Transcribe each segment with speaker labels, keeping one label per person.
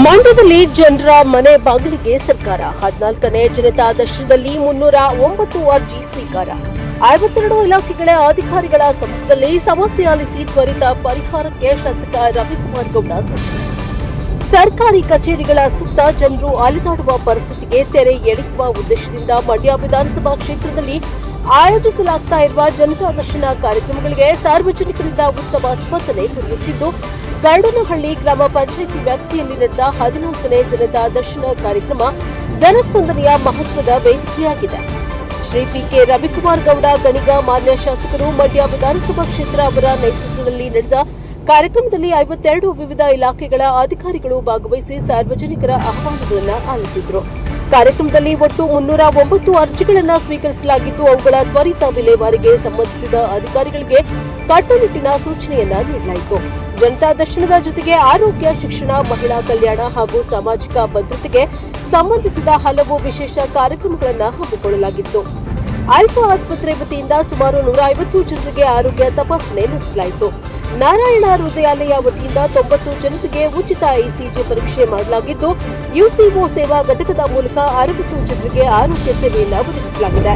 Speaker 1: ಮಂಡ್ಯದಲ್ಲಿ ಜನರ ಮನೆ ಬಾಗಿಲಿಗೆ ಸರ್ಕಾರ 14ನೇ ಜನತಾ ದರ್ಶನದಲ್ಲಿ 309 ಅರ್ಜಿ ಸ್ವೀಕಾರ. 52 ಇಲಾಖೆಗಳ ಅಧಿಕಾರಿಗಳ ಸಮ್ಮುಖದಲ್ಲಿ ಸಮಸ್ಯೆ ಆಲಿಸಿ ತ್ವರಿತ ಪರಿಹಾರಕ್ಕೆ ಶಾಸಕ ರವಿಕುಮಾರ್ ಗೌಡ ಸೂಚನೆ. ಸರ್ಕಾರಿ ಕಚೇರಿಗಳ ಸುತ್ತ ಜನರು ಅಲೆದಾಡುವ ಪರಿಸ್ಥಿತಿಗೆ ತೆರೆ ಎಳೆಯುವ ಉದ್ದೇಶದಿಂದ ಮಂಡ್ಯ ವಿಧಾನಸಭಾ ಕ್ಷೇತ್ರದಲ್ಲಿ ಆಯೋಜಿಸಲಾಗ್ತಾ ಇರುವ ಜನತಾ ದರ್ಶನ ಕಾರ್ಯಕ್ರಮಗಳಿಗೆ ಸಾರ್ವಜನಿಕರಿಂದ ಉತ್ತಮ ಸ್ಪಂದನೆ ದೊರೆಯುತ್ತಿದ್ದು, ಗರಡನಹಳ್ಳಿ ಗ್ರಾಮ ಪಂಚಾಯಿತಿ ವ್ಯಾಪ್ತಿಯಲ್ಲಿ ನಡೆದ 14ನೇ ಜನತಾ ದರ್ಶನ ಕಾರ್ಯಕ್ರಮ ಜನಸ್ಪಂದನೆಯ ಮಹತ್ವದ ವೇದಿಕೆಯಾಗಿದೆ. ಶ್ರೀ ಪಿಕೆ ರವಿಕುಮಾರ್ ಗೌಡ ಗಣಿಗ ಮಾನ್ಯ ಶಾಸಕರು ಮಂಡ್ಯ ವಿಧಾನಸಭಾ ಕ್ಷೇತ್ರ ಅವರ ನೇತೃತ್ವದಲ್ಲಿ ನಡೆದ ಕಾರ್ಯಕ್ರಮದಲ್ಲಿ 52 ವಿವಿಧ ಇಲಾಖೆಗಳ ಅಧಿಕಾರಿಗಳು ಭಾಗವಹಿಸಿ ಸಾರ್ವಜನಿಕರ ಅಹವಾಲುಗಳನ್ನು ಆಲಿಸಿದರು. ಕಾರ್ಯಕ್ರಮದಲ್ಲಿ ಒಟ್ಟು 309 ಅರ್ಜಿಗಳನ್ನು ಸ್ವೀಕರಿಸಲಾಗಿದ್ದು, ಅವುಗಳ ತ್ವರಿತ ವಿಲೇವಾರಿಗೆ ಸಂಬಂಧಿಸಿದ ಅಧಿಕಾರಿಗಳಿಗೆ ಕಟ್ಟುನಿಟ್ಟಿನ ಸೂಚನೆಯನ್ನ ನೀಡಲಾಯಿತು. ಜನತಾ ದರ್ಶನದ ಜೊತೆಗೆ ಆರೋಗ್ಯ, ಶಿಕ್ಷಣ, ಮಹಿಳಾ ಕಲ್ಯಾಣ ಹಾಗೂ ಸಾಮಾಜಿಕ ಭದ್ರತೆಗೆ ಸಂಬಂಧಿಸಿದ ಹಲವು ವಿಶೇಷ ಕಾರ್ಯಕ್ರಮಗಳನ್ನು ಹಮ್ಮಿಕೊಳ್ಳಲಾಗಿತ್ತು. ಆಲ್ಫಾ ಆಸ್ಪತ್ರೆ ವತಿಯಿಂದ ಸುಮಾರು 150 ಜನರಿಗೆ ಆರೋಗ್ಯ ತಪಾಸಣೆ ನಡೆಸಲಾಯಿತು. ನಾರಾಯಣ ಹೃದಯಾಲಯ ವತಿಯಿಂದ 90 ಜನರಿಗೆ ಉಚಿತ ಇಸಿಜಿ ಪರೀಕ್ಷೆ ಮಾಡಲಾಗಿದ್ದು, ಯುಸಿಒ ಸೇವಾ ಘಟಕದ ಮೂಲಕ 60 ಜನರಿಗೆ ಆರೋಗ್ಯ ಸೇವೆಯನ್ನು ಒದಗಿಸಲಾಗಿದೆ.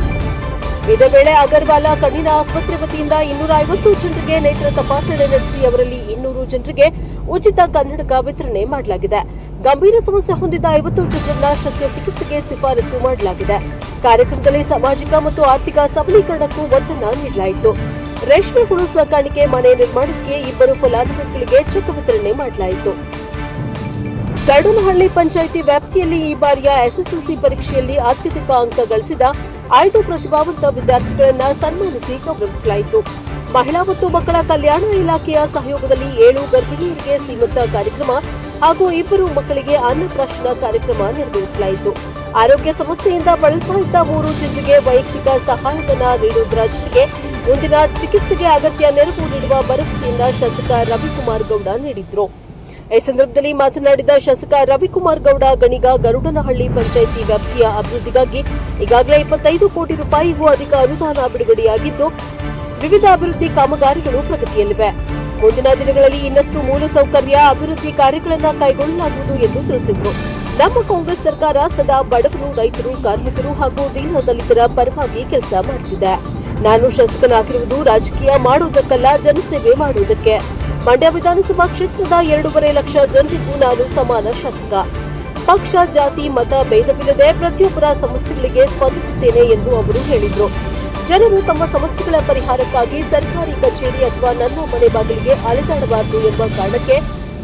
Speaker 1: ಇದೇ ವೇಳೆ ಅಗರ್ವಾಲ ಕಣ್ಣಿನ ಆಸ್ಪತ್ರೆ ವತಿಯಿಂದ 250 ಜನರಿಗೆ ನೇತ್ರ ತಪಾಸಣೆ ನಡೆಸಿ ಅವರಲ್ಲಿ 200 ಜನರಿಗೆ ಉಚಿತ ಕನ್ನಡಕ ವಿತರಣೆ ಮಾಡಲಾಗಿದೆ. ಗಂಭೀರ ಸಮಸ್ಯೆ ಹೊಂದಿದ್ದ 50 ಜನರನ್ನ ಶಸ್ತ್ರಚಿಕಿತ್ಸೆಗೆ ಶಿಫಾರಸು ಮಾಡಲಾಗಿದೆ. ಕಾರ್ಯಕ್ರಮದಲ್ಲಿ ಸಾಮಾಜಿಕ ಮತ್ತು ಆರ್ಥಿಕ ಸಬಲೀಕರಣಕ್ಕೂ ಒತ್ತನ್ನು ನೀಡಲಾಯಿತು. ರೇಷ್ಮೆ ಹುಳು ಸಾಕಾಣಿಕೆ ಮನೆ ನಿರ್ಮಾಣಕ್ಕೆ 2 ಫಲಾನುಭವಿಗಳಿಗೆ ಚೆಕ್ ವಿತರಣೆ ಮಾಡಲಾಯಿತು. ಗರಡನಹಳ್ಳಿ ಪಂಚಾಯಿತಿ ವ್ಯಾಪ್ತಿಯಲ್ಲಿ ಈ ಬಾರಿಯ ಎಸ್ಎಸ್ಎಲ್ಸಿ ಪರೀಕ್ಷೆಯಲ್ಲಿ ಅತ್ಯಧಿಕ ಅಂಕ ಗಳಿಸಿದ 5 ಪ್ರತಿಭಾವಂತ ವಿದ್ಯಾರ್ಥಿಗಳನ್ನು ಸನ್ಮಾನಿಸಿ ಗೌರವಿಸಲಾಯಿತು. ಮಹಿಳಾ ಮತ್ತು ಮಕ್ಕಳ ಕಲ್ಯಾಣ ಇಲಾಖೆಯ ಸಹಯೋಗದಲ್ಲಿ 7 ಗರ್ಭಿಣಿಯರಿಗೆ ಸೀಮಂತ ಕಾರ್ಯಕ್ರಮ ಹಾಗೂ 2 ಮಕ್ಕಳಿಗೆ ಅನ್ನಪ್ರಾಶನ ಕಾರ್ಯಕ್ರಮ ನೆರವೇರಿಸಲಾಯಿತು. ಆರೋಗ್ಯ ಸಮಸ್ಯೆಯಿಂದ ಬಳಲ್ತಾ ಇದ್ದ 3 ಜನರಿಗೆ ವೈಯಕ್ತಿಕ ಸಹಾಯಧನ ನೀಡುವುದರ ಜೊತೆಗೆ ಮುಂದಿನ ಚಿಕಿತ್ಸೆಗೆ ಅಗತ್ಯ ನೆರವು ನೀಡುವ ಭರವಸೆಯನ್ನ ಶಾಸಕ ರವಿಕುಮಾರ್ ಗೌಡ ನೀಡಿದರು. ಈ ಸಂದರ್ಭದಲ್ಲಿ ಮಾತನಾಡಿದ ಶಾಸಕ ರವಿಕುಮಾರ್ ಗೌಡ ಗಣಿಗ, ಗರುಡನಹಳ್ಳಿ ಪಂಚಾಯಿತಿ ವ್ಯಾಪ್ತಿಯ ಅಭಿವೃದ್ಧಿಗಾಗಿ ಈಗಾಗಲೇ 25 ಕೋಟಿ ರೂಪಾಯಿಗೂ ಅಧಿಕ ಅನುದಾನ ಬಿಡುಗಡೆಯಾಗಿದ್ದು, ವಿವಿಧ ಅಭಿವೃದ್ಧಿ ಕಾಮಗಾರಿಗಳು ಪ್ರಗತಿಯಲ್ಲಿವೆ. ಮುಂದಿನ ದಿನಗಳಲ್ಲಿ ಇನ್ನಷ್ಟು ಮೂಲಸೌಕರ್ಯ ಅಭಿವೃದ್ಧಿ ಕಾರ್ಯಗಳನ್ನು ಕೈಗೊಳ್ಳಲಾಗುವುದು ಎಂದು ತಿಳಿಸಿದರು. ನಮ್ಮ ಕಾಂಗ್ರೆಸ್ ಸರ್ಕಾರ ಸದಾ ಬಡವರು, ರೈತರು, ಕಾರ್ಮಿಕರು ಹಾಗೂ ದೀನ ದಲಿತರ ಪರವಾಗಿ ಕೆಲಸ ಮಾಡುತ್ತಿದೆ. ನಾನು ಶಾಸಕನಾಗಿರುವುದು ರಾಜಕೀಯ ಮಾಡುವುದಕ್ಕಲ್ಲ, ಜನಸೇವೆ ಮಾಡುವುದಕ್ಕೆ. ಮಂಡ್ಯ ವಿಧಾನಸಭಾ ಕ್ಷೇತ್ರದ 2.5 ಲಕ್ಷ ಜನರಿಗೂ ನಾನು ಸಮಾನ ಶಾಸಕ. ಪಕ್ಷ, ಜಾತಿ, ಮತ ಭೇದವಿಲ್ಲದೆ ಪ್ರತಿಯೊಬ್ಬರ ಸಮಸ್ಯೆಗಳಿಗೆ ಸ್ಪಂದಿಸುತ್ತೇನೆ ಎಂದು ಅವರು ಹೇಳಿದರು. ಜನರು ತಮ್ಮ ಸಮಸ್ಯೆಗಳ ಪರಿಹಾರಕ್ಕಾಗಿ ಸರ್ಕಾರಿ ಕಚೇರಿ ಅಥವಾ ನನ್ನ ಮನೆ ಬಾಗಿಲಿಗೆ ಅಲೆದಾಡಬಾರದು ಎಂಬ ಕಾರಣಕ್ಕೆ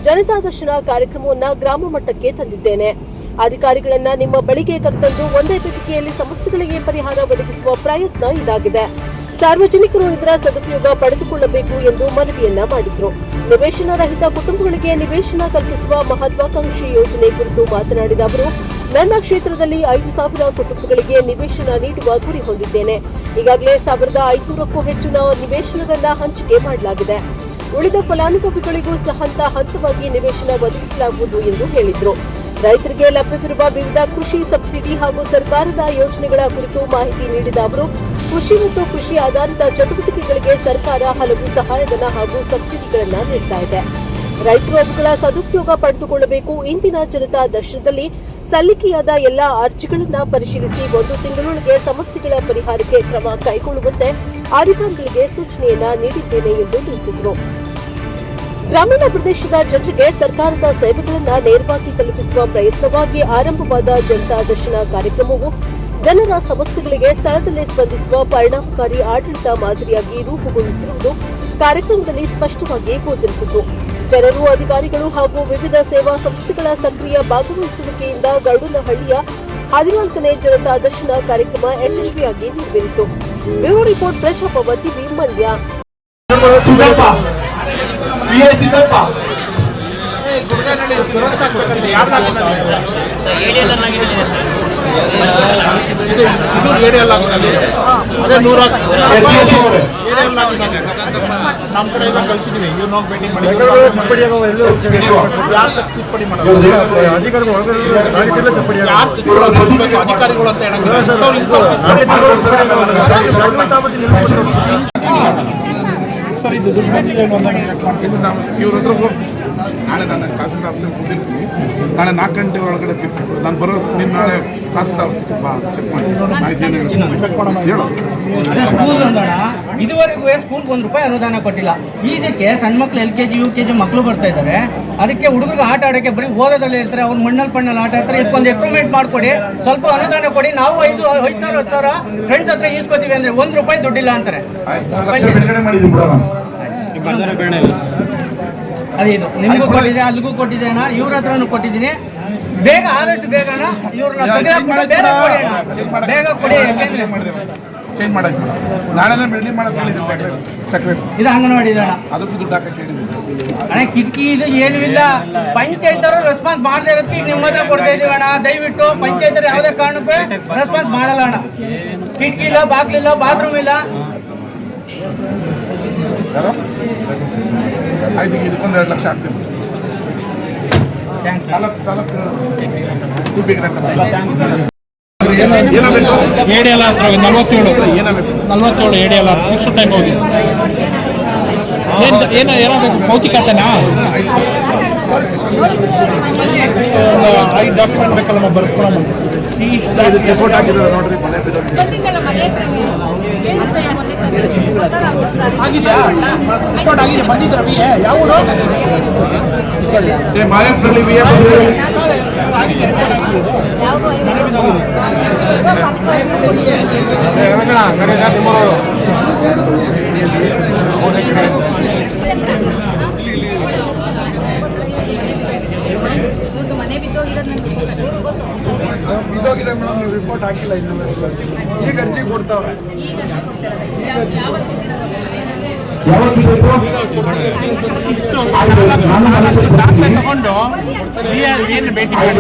Speaker 1: ಜನತಾ ದರ್ಶನ ಕಾರ್ಯಕ್ರಮವನ್ನು ಗ್ರಾಮ ಮಟ್ಟಕ್ಕೆ ತಂದಿದ್ದೇನೆ. ಅಧಿಕಾರಿಗಳನ್ನ ನಿಮ್ಮ ಬಳಿಗೆ ಕರೆತಂದು ಒಂದೇ ವೇದಿಕೆಯಲ್ಲಿ ಸಮಸ್ಯೆಗಳಿಗೆ ಪರಿಹಾರ ಒದಗಿಸುವ ಪ್ರಯತ್ನ ಇದಾಗಿದೆ. ಸಾರ್ವಜನಿಕರು ಇದರ ಸದುಪಯೋಗ ಪಡೆದುಕೊಳ್ಳಬೇಕು ಎಂದು ಮನವಿಯನ್ನ ಮಾಡಿದರು. ನಿವೇಶನ ರಹಿತ ಕುಟುಂಬಗಳಿಗೆ ನಿವೇಶನ ಕಲ್ಪಿಸುವ ಮಹತ್ವಾಕಾಂಕ್ಷಿ ಯೋಜನೆ ಕುರಿತು ಮಾತನಾಡಿದ ಅವರು, ನನ್ನ ಕ್ಷೇತ್ರದಲ್ಲಿ 5,000 ಕುಟುಂಬಗಳಿಗೆ ನಿವೇಶನ ನೀಡುವ ಗುರಿ ಹೊಂದಿದ್ದೇನೆ. ಈಗಾಗಲೇ 1,500ಕ್ಕೂ ಹೆಚ್ಚು ನಿವೇಶನಗಳನ್ನ ಹಂಚಿಕೆ ಮಾಡಲಾಗಿದೆ. ಉಳಿದ ಫಲಾನುಭವಿಗಳಿಗೂ ಹಂತ ಹಂತವಾಗಿ ನಿವೇಶನ ಒದಗಿಸಲಾಗುವುದು ಎಂದು ಹೇಳಿದರು. ರೈತರಿಗೆ ಲಭ್ಯವಿರುವ ವಿವಿಧ ಕೃಷಿ ಸಬ್ಸಿಡಿ ಹಾಗೂ ಸರ್ಕಾರದ ಯೋಜನೆಗಳ ಕುರಿತು ಮಾಹಿತಿ ನೀಡಿದ ಅವರು, ಕೃಷಿ ಮತ್ತು ಕೃಷಿ ಆಧಾರಿತ ಚಟುವಟಿಕೆಗಳಿಗೆ ಸರ್ಕಾರ ಹಲವು ಸಹಾಯಧನ ಹಾಗೂ ಸಬ್ಸಿಡಿಗಳನ್ನು ನೀಡುತ್ತಾ ಇದೆ. ರೈತರು ಅವುಗಳ ಸದುಪಯೋಗ ಪಡೆದುಕೊಳ್ಳಬೇಕು. ಇಂದಿನ ಜನತಾ ದರ್ಶನದಲ್ಲಿ ಸಲ್ಲಿಕೆಯಾದ ಎಲ್ಲಾ ಅರ್ಜಿಗಳನ್ನು ಪರಿಶೀಲಿಸಿ 1 ತಿಂಗಳೊಳಗೆ ಸಮಸ್ಯೆಗಳ ಪರಿಹಾರಕ್ಕೆ ಕ್ರಮ ಕೈಗೊಳ್ಳುವಂತೆ ಅಧಿಕಾರಿಗಳಿಗೆ ಸೂಚನೆಯನ್ನ ನೀಡಿದ್ದೇನೆ ಎಂದು ತಿಳಿಸಿದರು. ಗ್ರಾಮೀಣ ಪ್ರದೇಶದ ಜನರಿಗೆ ಸರ್ಕಾರದ ಸೇವೆಗಳನ್ನು ನೇರವಾಗಿ ತಲುಪಿಸುವ ಪ್ರಯತ್ನವಾಗಿ ಆರಂಭವಾದ ಜನತಾ ದರ್ಶನ ಕಾರ್ಯಕ್ರಮವು ಜನರ ಸಮಸ್ಯೆಗಳಿಗೆ ಸ್ಥಳದಲ್ಲೇ ಸ್ಪಂದಿಸುವ ಪರಿಣಾಮಕಾರಿ ಆಡಳಿತ ಮಾದರಿಯಾಗಿ ರೂಪುಗೊಳ್ಳುತ್ತಿರುವುದು ಕಾರ್ಯಕ್ರಮದಲ್ಲಿ ಸ್ಪಷ್ಟವಾಗಿ ಗೋಚರಿಸಿತು. ಜನರು, ಅಧಿಕಾರಿಗಳು ಹಾಗೂ ವಿವಿಧ ಸೇವಾ ಸಂಸ್ಥೆಗಳ ಸಕ್ರಿಯ ಭಾಗವಹಿಸುವಿಕೆಯಿಂದ ಗರಡನಹಳ್ಳಿಯ 14ನೇ ಜನತಾ ದರ್ಶನ ಕಾರ್ಯಕ್ರಮ ಯಶಸ್ವಿಯಾಗಿ ನೆರವೇರಿತು. Bureau report, Prajaprabha TV, Mandya.
Speaker 2: ನಮ್ಮ ಕಡೆ ಎಲ್ಲ ಕಳಿಸಿದೀವಿ. ಅಧಿಕಾರಿಗಳು ಅಂತ ಹೇಳಿ
Speaker 3: ಸರ್ ಇದು ದುಡ್ಡು ಬಂದಿದೆ
Speaker 4: ಇದು ನಾವು ಇವ್ರ ಹತ್ರ ನಾಳೆ ನಾನು ತಹಸೀಲ್ದಾರ್ ಆಫೀಸಲ್ಲಿ ಕೂತಿರ್ತೀನಿ. ನಾಳೆ 4 ಗಂಟೆ ಒಳಗಡೆ ಫಿಕ್ಸ್ ನಾನು ಬರೋ ನೀನು ನಾಳೆ ತಹಸೀಲ್ದಾರ್ ಆಫೀಸಿಗೆ ಬಾ ಚೆಕ್ ಮಾಡಿ ಹೇಳು.
Speaker 5: ಅದೇ ಸ್ಕೂಲ್ ಅಂದೋಣ ಇದುವರೆಗೂ ಸ್ಕೂಲ್ಗೆ ₹1 ಅನುದಾನ ಕೊಟ್ಟಿಲ್ಲ. ಇದಕ್ಕೆ ಸಣ್ಣ ಮಕ್ಳು LKG UKG ಮಕ್ಕಳು ಬರ್ತಾ ಇದ್ದಾರೆ. ಅದಕ್ಕೆ ಹುಡುಗರಿಗೆ ಆಟ ಆಡೋಕ್ಕೆ ಬರೀ ಓದೋದ್ರಲ್ಲಿ ಇರ್ತಾರೆ. ಅವ್ರು ಮಣ್ಣಲ್ಲಿ ಆಟ ಆಡ್ತಾರೆ. ಇದಕ್ಕೊಂದು ಎಕ್ಸ್ಪೆರಿಮೆಂಟ್ ಮಾಡಿಕೊಡಿ, ಸ್ವಲ್ಪ ಅನುದಾನ ಕೊಡಿ. ನಾವು 5,000 ಫ್ರೆಂಡ್ಸ್ ಹತ್ರ ಈಸ್ಕೊತೀವಿ ಅಂದರೆ ₹1 ದುಡ್ಡಿಲ್ಲ ಅಂತಾರೆ. ಅದೇ ಇದು ನಿಮಗೂ ಕೊಟ್ಟಿದೆ, ಅಲ್ಲಿಗೂ ಕೊಟ್ಟಿದೆ ಅಣ್ಣ, ಇವ್ರ ಹತ್ರನೂ ಕೊಟ್ಟಿದ್ದೀನಿ. ಬೇಗ ಆದಷ್ಟು ಬೇಗ ಅಣ್ಣ ಇವ್ರನ್ನ ಬೇಗ ಕೊಡಿ. ಯಾಕೆಂದ್ರೆ
Speaker 4: ಚೇಂಜ್ ಮಾಡಕ್ಕೆ ನಾಳೆ ಬೆಳ್ಳಿ ಮಾಡಕ್ಕೆ ಸೆಕ್ರೆಟರಿ
Speaker 5: ಇದು ಅಂಗನವಾಡಿ ಅಣ್ಣ,
Speaker 4: ಅದಕ್ಕೂ ದುಡ್ಡು ಹಾಕಕ್ಕೆ ಹೇಳಿದ್ದೀನಿ
Speaker 5: ಅಣ್ಣ. ಕಿಟಕಿ ಇದು ಏನೂ ಇಲ್ಲ. ಪಂಚಾಯತ್ ಅವರು ರೆಸ್ಪಾನ್ಸ್ ಮಾಡದೇ ಇರೋದಕ್ಕೆ ನಿಮ್ಮ ಹತ್ರ ಕೊಡ್ತಾ ಇದೀವಿ ಅಣ್ಣ. ದಯವಿಟ್ಟು ಪಂಚಾಯತ್ ಅವರು ಯಾವುದೇ ಕಾರಣಕ್ಕೂ ರೆಸ್ಪಾನ್ಸ್ ಮಾಡಲ್ಲ ಅಣ್ಣ. ಕಿಟಕಿ ಇಲ್ಲ, ಬಾಗ್ಲಿಲ್ಲ, ಬಾತ್ರೂಮ್ ಇಲ್ಲ.
Speaker 4: ಆಯ್ತು, ಇದಕ್ಕೊಂದು 2 ಲಕ್ಷ ಆಗ್ತೀನಿ.
Speaker 3: ADLR 47 ADLR ಫಿಕ್ಸ್ ಟೈಮ್ ಹೋಗಿ ಏನಾಗಬೇಕು ಭೌತಿಕತೆನಾ 5 ಡಾಕ್ಯುಮೆಂಟ್ ಬೇಕಲ್ಲ ಬರ್ಕೊಳಮ್ಮ. ಈ
Speaker 4: ರಿಪೋರ್ಟ್ ಆಗಿರೋದು ನೋಡ್ರಿ, ಮನೆ ಬಿದ್ದೋಗಿದೆ.
Speaker 3: ಆಗಿದೆಯಾ ರಿಪೋರ್ಟ್ ಆಗಿದೆ, ಬಂದಿದ್ದು ರವಿ ಯಾವ ಊರು?
Speaker 4: ಮಾಯಪ್ಪನಲ್ಲಿ
Speaker 3: ಆಗಿದೆ ರಿಪೋರ್ಟ್ ಆಗಿದೆ. ಮನೆ ಬಿದ್ದೋಗಿದೆ.
Speaker 6: ಮನೆ ಬಿದ್ದೋಗಿರೋದು
Speaker 7: ಬಿದ್ದೋಗಿದೆ ಮೇಡಮ್, ನೀವು ರಿಪೋರ್ಟ್ ಹಾಕಿಲ್ಲ ಇನ್ನು. ಈಗ ಅರ್ಜಿ ಕೊಡ್ತಾವ್ರೆ.
Speaker 3: ದಾಖಲೆ ತಗೊಂಡು ಏನು ಭೇಟಿ ಮಾಡಿ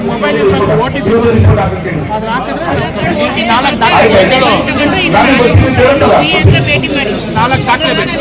Speaker 3: ಮೊಬೈಲ್ OTP ಅದು ಹಾಕಿದ್ರೆ 4 ದಾಖಲೆ ಬೇಕು. 4 ದಾಖಲೆ ಬೇಕು.